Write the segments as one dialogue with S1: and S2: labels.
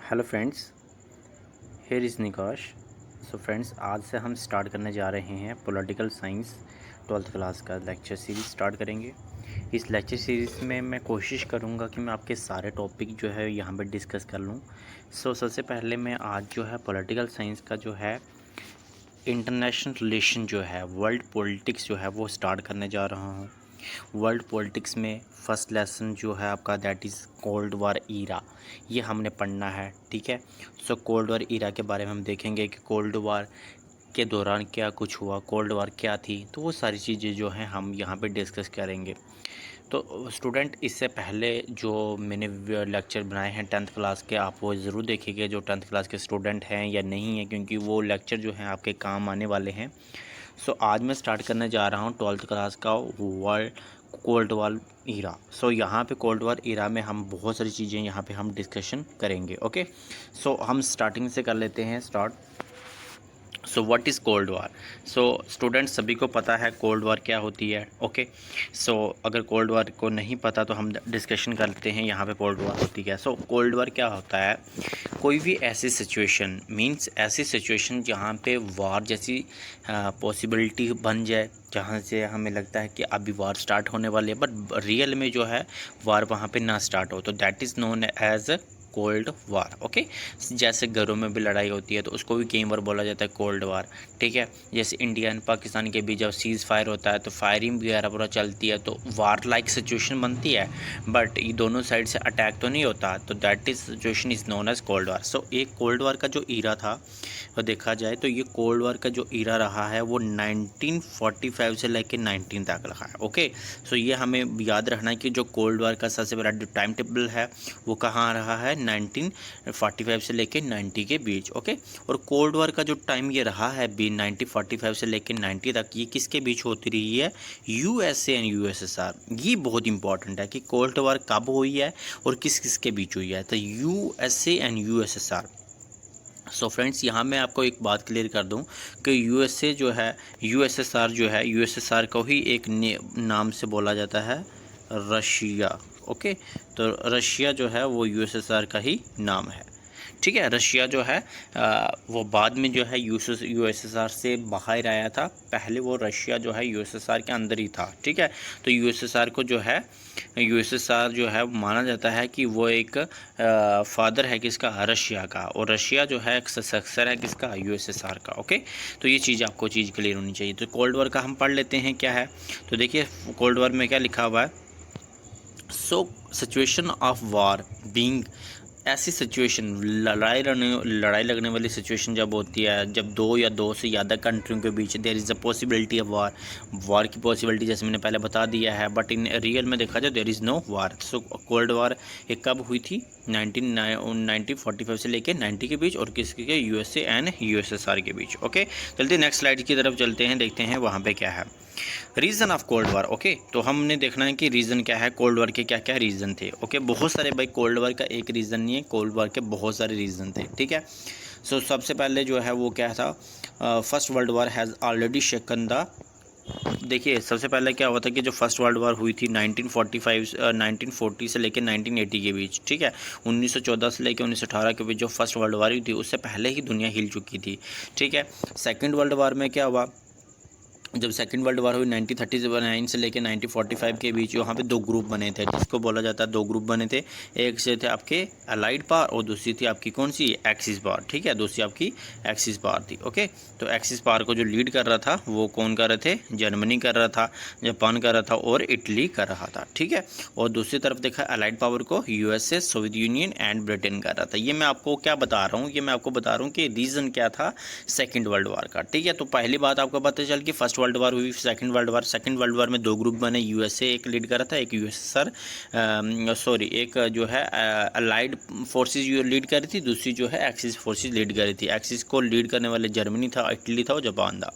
S1: Hello friends, here is Nikash. So friends, आज से हम स्टार्ट करने जा रहे हैं पॉलिटिकल साइंस 12th क्लास का लेक्चर सीरीज़ स्टार्ट करेंगे। इस लेक्चर सीरीज़ में मैं कोशिश करूंगा कि मैं आपके सारे टॉपिक जो है यहाँ पे डिस्कस कर लूँ। सबसे पहले मैं आज जो है पॉलिटिकल साइंस का जो है इंटरनेशनल रिलेशन जो है, वर्ल्ड पॉलिटिक्स जो है वो स्टार्ट करने जा रहा हूँ। वर्ल्ड पॉलिटिक्स में फर्स्ट लेसन जो है आपका that is cold war era, ये हमने पढ़ना है। ठीक है। कोल्ड वार ईरा के बारे में हम देखेंगे कि कोल्ड वार के दौरान क्या कुछ हुआ, कोल्ड वार क्या थी, तो वो सारी चीज़ें जो हैं हम यहाँ पे डिस्कस करेंगे। तो स्टूडेंट, इससे पहले जो मैंने लेक्चर बनाए हैं 10th क्लास के, आप वो ज़रूर देखिएगा जो 10th क्लास के स्टूडेंट हैं या नहीं हैं, क्योंकि वो लेक्चर जो हैं आपके काम आने वाले हैं। आज मैं स्टार्ट करने जा रहा हूँ 12th क्लास का वर्ल्ड कोल्ड वार ईरा। यहाँ पे कोल्ड वार ईरा में हम बहुत सारी चीज़ें यहाँ पे हम डिस्कशन करेंगे। ओके, हम स्टार्टिंग से कर लेते हैं start. What is cold war? Students, सभी को पता है कोल्ड वार क्या होती है। ओके, अगर कोल्ड वार को नहीं पता तो हम डिस्कशन करते हैं यहाँ पे कोल्ड वार होती है। कोल्ड वार क्या होता है? कोई भी ऐसी सिचुएशन, मींस ऐसी सिचुएशन जहाँ पे वार जैसी पॉसिबिलिटी बन जाए, जहाँ से हमें लगता है कि अभी वार स्टार्ट होने वाली है, बट रियल में जो है वार वहाँ पे ना स्टार्ट हो, तो that is known as cold war. Okay, जैसे घरों में भी लड़ाई होती है तो उसको भी कई बार बोला जाता है कोल्ड वार। ठीक है। जैसे इंडिया एंड पाकिस्तान के बीच जब सीज़ फायर होता है तो फायरिंग वगैरह पूरा चलती है, तो वार लाइक सिचुएशन बनती है, बट ये दोनों साइड से अटैक तो नहीं होता, तो that is situation is known as cold war. एक कोल्ड वार का जो ईरा था वो देखा जाए तो ये कोल्ड वार का जो ईरा रहा है वो 1945 से लेकर 19 तक रहा है। ओके, ये हमें याद रखना है कि जो कोल्ड वार का सबसे बड़ा जो टाइम टेबल है वो कहाँ रहा है, 1945 से लेकर 90 के बीच। ओके, और कोल्ड वार का जो टाइम ये रहा है भी 1945 से लेकर 90 तक, ये किसके बीच होती रही है? USA and USSR. ये बहुत इंपॉर्टेंट है कि कोल्ड वार कब हुई है और किस किस के बीच हुई है, तो यूएसए एंड यूएसएसआर। फ्रेंड्स, यहाँ मैं आपको एक बात क्लियर कर दूं कि यूएसए जो है, यूएसएसआर जो है, यूएसएसआर को ही एक नाम से बोला जाता है रशिया। ओके, तो रशिया जो है वो यूएसएसआर का ही नाम है। ठीक है। रशिया जो है वो बाद में जो है यूएसएसआर से बाहर आया था, पहले वो रशिया जो है यूएसएसआर के अंदर ही था। ठीक है। तो यूएसएसआर को जो है, यूएसएसआर जो है माना जाता है कि वो एक फादर है किसका? रशिया का, और रशिया जो है एक सक्सेसर है किसका? यूएसएसआर का। ओके, तो ये चीज़ आपको क्लियर होनी चाहिए। तो कोल्ड वॉर का हम पढ़ लेते हैं क्या है। तो देखिए कोल्ड वॉर में क्या लिखा हुआ है। सिचुएशन ऑफ वार बीइंग, ऐसी सिचुएशन, लड़ाई लगने वाली सिचुएशन जब होती है, जब दो या दो से ज़्यादा कंट्रियों के बीच there is a possibility of war. War की पॉसिबिलिटी जैसे मैंने पहले बता दिया है, बट इन रियल में देखा जाए there is no war. Cold war एक कब हुई थी? 1945 से लेकर 90 के बीच, और किसके? यूएसए एंड यूएसएसआर के बीच। ओके, चलते नेक्स्ट स्लाइड की तरफ चलते हैं, देखते हैं वहाँ पे क्या है। Reason of cold war. Okay, तो हमने देखना है कि रीज़न क्या है, कोल्ड वार के क्या क्या रीज़न थे। ओके, बहुत सारे भाई, कोल्ड वार का एक रीज़न नहीं है, कोल्ड वार के बहुत सारे रीज़न थे। ठीक है। सबसे पहले जो है वो क्या था, first world war has already shaken the, देखिए सबसे पहले क्या हुआ था कि जो फर्स्ट वर्ल्ड वार हुई थी 1940 से लेकर 1980 के बीच। ठीक है। 1914 से लेकर 1918 के बीच जो फर्स्ट वर्ल्ड वार हुई थी, उससे पहले ही दुनिया हिल चुकी थी। ठीक है। सेकेंड वर्ल्ड वार में क्या हुआ, जब सेकंड वर्ल्ड वार हुई 1939 से लेकर 1945 के बीच, वहाँ पे दो ग्रुप बने थे, जिसको बोला जाता है, दो ग्रुप बने थे। एक से थे आपके अलाइड पावर और दूसरी थी आपकी कौन सी? Axis power. ठीक है, दूसरी आपकी एक्सिस पावर थी। ओके, तो एक्सिस पावर को जो लीड कर रहा था वो कौन कर रहे थे? जर्मनी कर रहा था, जापान कर रहा था और इटली कर रहा था। ठीक है। और दूसरी तरफ देखा अलाइड पावर को USA, Soviet union and Britain कर रहा था। ये मैं आपको क्या बता रहा हूँ, ये मैं आपको बता रहा हूँ कि रीज़न क्या था सेकेंड वर्ल्ड वार का। ठीक है। तो पहली बात आपको पता चल कि फर्स्ट वर्ल्ड वार हुई, सेकंड वर्ल्ड वार में दो ग्रुप बने, यूएसए एक लीड कर रहा था, एक यूएसएसआर, एक जो है अलाइड फोर्सेस लीड कर रही थी, दूसरी जो है एक्सिस फोर्सेस लीड कर रही थी। एक्सिस को लीड करने वाले जर्मनी था, इटली था और जापान था।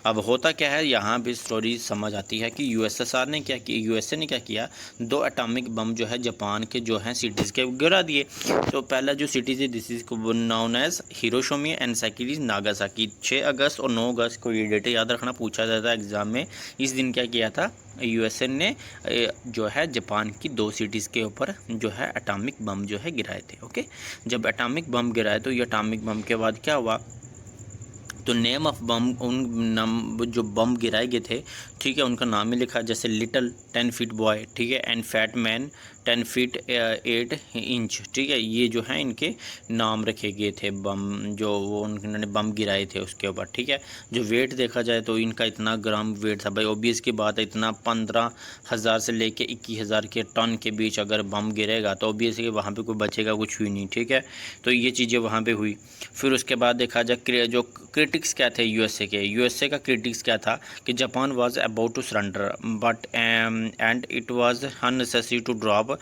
S1: अब होता क्या है, यहाँ भी स्टोरी समझ आती है कि यूएसएसआर ने क्या किया, यूएसए ने क्या किया, 2 एटॉमिक बम जो है जापान के जो है सिटीज़ के गिरा दिए। तो पहला जो सिटीज़ है this is known as Hiroshima and second is Nagasaki. 6 अगस्त और 9 अगस्त को ये डेट याद रखना, पूछा जाता है एग्जाम में। इस दिन क्या किया था, यूएसए ने जो है जापान की 2 सिटीज़ के ऊपर जो है एटॉमिक बम जो है गिराए थे। ओके, जब एटॉमिक बम गिराए तो ये एटॉमिक बम के बाद क्या हुआ, तो नेम ऑफ बम, उन नाम जो बम गिराए गए थे, ठीक है, उनका नाम ही लिखा, जैसे लिटिल 10 फीट बॉय, ठीक है, and fat man 10 feet 8 inch, ठीक है, ये जो है इनके नाम रखे गए थे बम, जो वो उन्होंने बम गिराए थे उसके ऊपर, ठीक है। जो वेट देखा जाए तो इनका इतना ग्राम वेट था भाई, ओबियस की बात है, इतना 15,000 से लेके 21,000 के टन के बीच अगर बम गिरेगा तो ओबियस वहाँ पे कोई बचेगा कुछ भी नहीं, ठीक है। तो ये चीज़ें वहाँ पे हुई। फिर उसके बाद देखा जाए जो क्रिटिक्स क्या थे यूएसए के, यूएसए का क्रिटिक्स क्या था कि Japan was about to surrender but and it was unnecessary to drop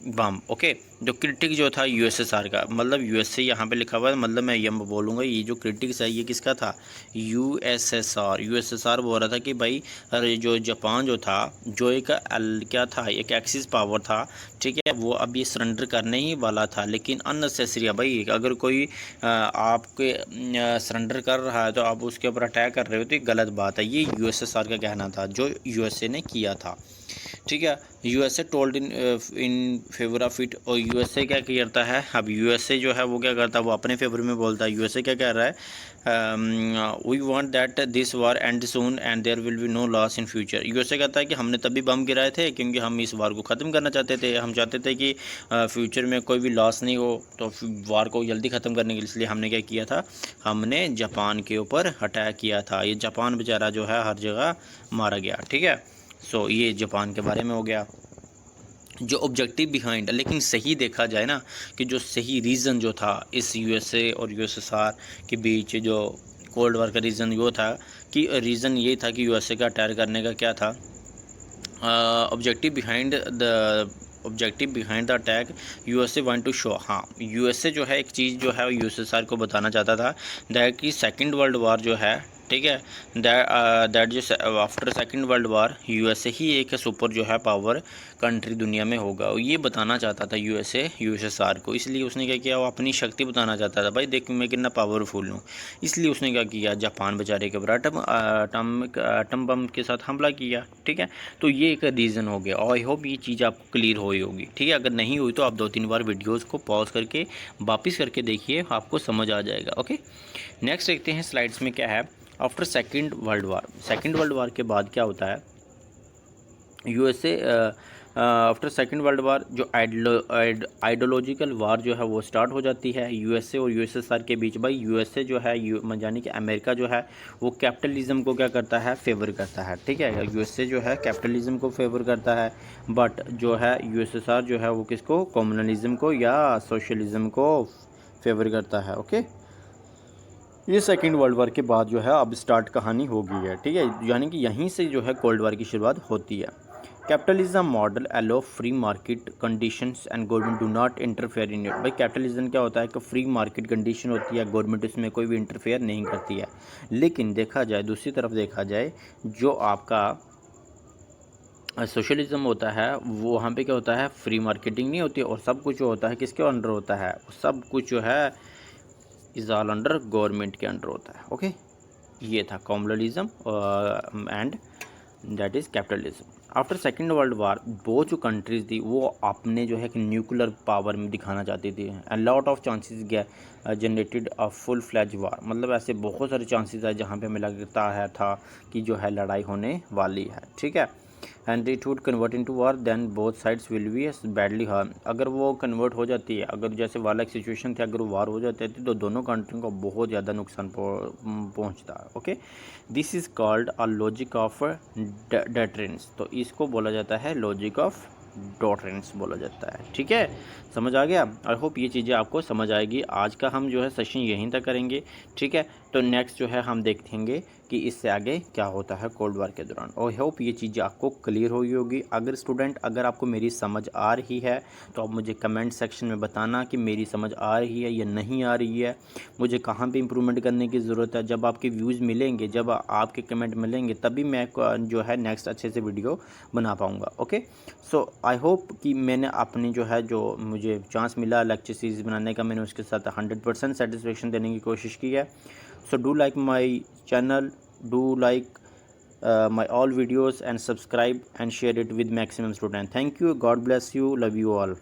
S1: bomb. Okay, जो क्रिटिक जो था यूएसएसआर का, मतलब यूएसए यहाँ पे लिखा हुआ है, मतलब मैं ये बोलूँगा ये जो क्रिटिक्स है ये किसका था, यूएसएसआर। यूएसएसआर बोल रहा था कि भाई अरे जो जापान जो था, जो एक क्या था, एक एक्सिस पावर था, ठीक है, वो अब ये सरेंडर करने ही वाला था, लेकिन अननेसेसरी है भाई। अगर कोई आपके सरेंडर कर रहा है तो आप उसके ऊपर अटैक कर रहे हो तो ये गलत बात है। ये यूएसएसआर का कहना था जो यूएसए ने किया था, ठीक है। USA told in favour of it, और यूएसए क्या करता है, अब यूएसए जो है वो क्या करता है, वो अपने फेवर में बोलता है। यूएसए क्या कह रहा है, we want that this war end soon and there will be no loss in future. USA कहता है कि हमने तभी बम गिराए थे क्योंकि हम इस वार को ख़त्म करना चाहते थे, हम चाहते थे कि फ्यूचर में कोई भी लॉस नहीं हो, तो वार को जल्दी ख़त्म करने के लिए इसलिए हमने क्या किया था, हमने जापान के ऊपर अटैक किया था। ये जापान बेचारा जो है हर जगह मारा गया, ठीक है। सो ये जापान के बारे में हो गया। जो ऑब्जेक्टिव बिहाइंड, लेकिन सही देखा जाए ना कि जो सही रीज़न जो था इस यूएसए और यूएसएसआर के बीच, जो कोल्ड वार का रीज़न वो था कि रीज़न ये था कि यूएसए का अटैक करने का क्या था, objective behind the attack USA want to show. हाँ, यूएसए जो है एक चीज़ जो है यूएसएसआर को बताना चाहता था दैट कि सेकेंड वर्ल्ड वार जो है, ठीक है, दैट जो after second world war USA ही एक सुपर जो है पावर कंट्री दुनिया में होगा, ये बताना चाहता था यूएसएसआर को। इसलिए उसने क्या किया, वो अपनी शक्ति बताना चाहता था, भाई देख मैं कितना पावरफुल हूँ। इसलिए उसने क्या किया, जापान बेचारे के ऊपर एटम बम के साथ हमला किया, ठीक है। तो ये एक रीज़न हो गया, और आई होप ये चीज़ आपको क्लियर हुई होगी, ठीक है। अगर नहीं हुई तो आप 2-3 बार वीडियोज़ को पॉज करके वापस करके देखिए, आपको समझ आ जाएगा। ओके, नेक्स्ट देखते हैं स्लाइड्स में क्या है। आफ्टर सेकेंड वर्ल्ड वार, सेकेंड वर्ल्ड वार के बाद क्या होता है, यूएसए आफ्टर सेकेंड वर्ल्ड वार जो आइडियोलॉजिकल वार जो है वो स्टार्ट हो जाती है यूएसए और यूएसएसआर के बीच। भाई यूएसए जो है यानी कि अमेरिका जो है वो कैपिटलिज्म को क्या करता है, फेवर करता है, ठीक है। यूएसए जो है कैपिटलिज्म को फेवर करता है, बट जो है यूएसएसआर जो है वो किसको, कम्युनलिज्म को या सोशलिज्म को फेवर करता है। ओके, ये सेकेंड वर्ल्ड वार के बाद जो है अब स्टार्ट कहानी हो गई है, ठीक है, यानी कि यहीं से जो है कोल्ड वार की शुरुआत होती है। Capitalism model allow free market conditions and government do not interfere in it. भाई कैपिटलिज्म क्या होता है कि फ्री मार्केट कंडीशन होती है, गवर्नमेंट इसमें कोई भी इंटरफेयर नहीं करती है। लेकिन देखा जाए, दूसरी तरफ देखा जाए, जो आपका सोशलिज्म होता है वो वहाँ पे क्या होता है, फ्री मार्केटिंग नहीं होती, और सब कुछ जो होता है किसके अंडर होता है, सब कुछ जो है इज़ ऑल अंडर गवर्नमेंट के अंडर होता है। ओके, ये था communalism and that is capitalism. After second world वार वो जो कंट्रीज थी वो अपने जो है कि न्यूक्लियर पावर में दिखाना चाहती थी, and lot of chances generated a full fledged war, मतलब ऐसे बहुत सारे चांसेस है जहाँ पे हमें लगता है था कि जो है लड़ाई होने वाली है, ठीक है। And it would convert into war then both sides will be badly harm. अगर वो कन्वर्ट हो जाती है, अगर जैसे वाला एक सिचुएशन थी, अगर वो वार हो जाती है तो दोनों कंट्रियों को बहुत ज़्यादा नुकसान पहुंचता है। Okay, this is called a logic of deterrence. तो इसको बोला जाता है लॉजिक ऑफ डॉटरेंस बोला जाता है, ठीक है। समझ आ गया? आई होप ये चीज़ें आपको समझ आएगी। आज का हम जो है सेशन यहीं तक करेंगे, ठीक है। तो नेक्स्ट जो है हम देखेंगे कि इससे आगे क्या होता है कोल्ड वार के दौरान। और होप ये चीज़ें आपको क्लियर हुई होगी। अगर आपको मेरी समझ आ रही है तो आप मुझे कमेंट सेक्शन में बताना कि मेरी समझ आ रही है या नहीं आ रही है, मुझे कहाँ पे इम्प्रूवमेंट करने की ज़रूरत है। जब आपके व्यूज़ मिलेंगे, जब आपके कमेंट मिलेंगे, तभी मैं जो है नेक्स्ट अच्छे से वीडियो बना पाऊँगा। ओके, सो आई होप कि मैंने अपनी जो मुझे चांस मिला लेक्चर सीरीज़ बनाने का, मैंने उसके साथ 100% सेटिस्फेक्शन देने की कोशिश की है। So do like my channel, do like my all videos and subscribe and share it with maximum student. Thank you, God bless you, love you all.